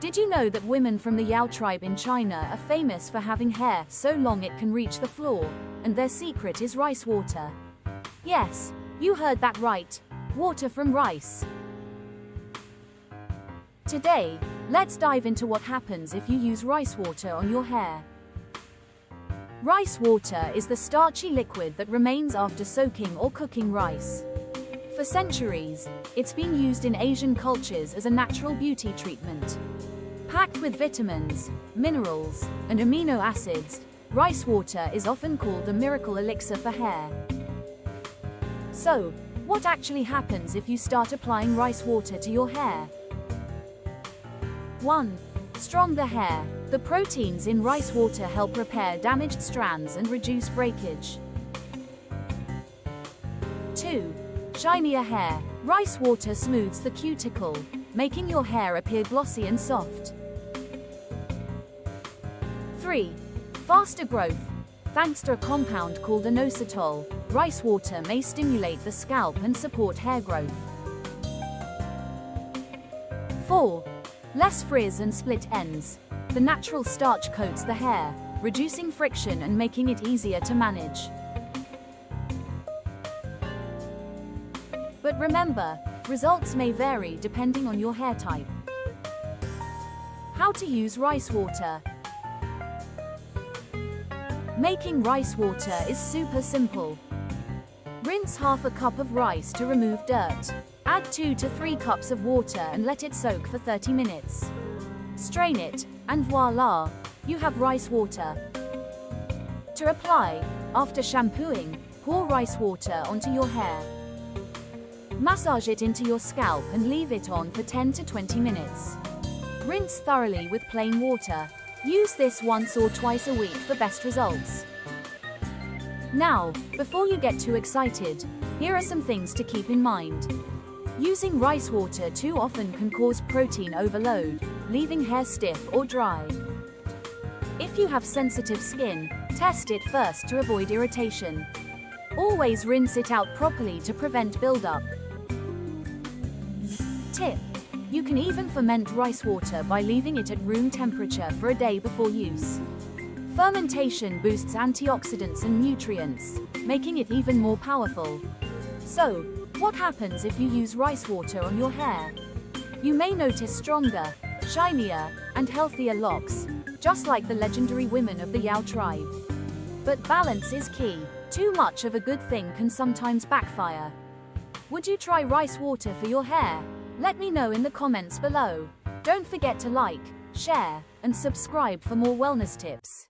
Did you know that women from the Yao tribe in China are famous for having hair so long it can reach the floor, and their secret is rice water? Yes, you heard that right. Water from rice. Today, let's dive into what happens if you use rice water on your hair. Rice water is the starchy liquid that remains after soaking or cooking rice. For centuries, it's been used in Asian cultures as a natural beauty treatment. Packed with vitamins, minerals, and amino acids, rice water is often called a miracle elixir for hair. So, what actually happens if you start applying rice water to your hair? 1. Stronger hair. The proteins in rice water help repair damaged strands and reduce breakage. 2. Shinier hair. Rice water smooths the cuticle, making your hair appear glossy and soft. 3. Faster growth. Thanks to a compound called inositol, rice water may stimulate the scalp and support hair growth. 4. Less frizz and split ends. The natural starch coats the hair, reducing friction and making it easier to manage. But remember, results may vary depending on your hair type. How to use rice water. Making rice water is super simple. Rinse half a cup of rice to remove dirt. Add 2 to 3 cups of water and let it soak for 30 minutes. Strain it, and voila, you have rice water. To apply, after shampooing, pour rice water onto your hair. Massage it into your scalp and leave it on for 10 to 20 minutes. Rinse thoroughly with plain water. Use this once or twice a week for best results. Now, before you get too excited, here are some things to keep in mind. Using rice water too often can cause protein overload, leaving hair stiff or dry. If you have sensitive skin, test it first to avoid irritation. Always rinse it out properly to prevent buildup. Tip: you can even ferment rice water by leaving it at room temperature for a day before use. Fermentation boosts antioxidants and nutrients, making it even more powerful. So, what happens if you use rice water on your hair? You may notice stronger, shinier, and healthier locks, just like the legendary women of the Yao tribe. But balance is key. Too much of a good thing can sometimes backfire. Would you try rice water for your hair? Let me know in the comments below. Don't forget to like, share, and subscribe for more wellness tips.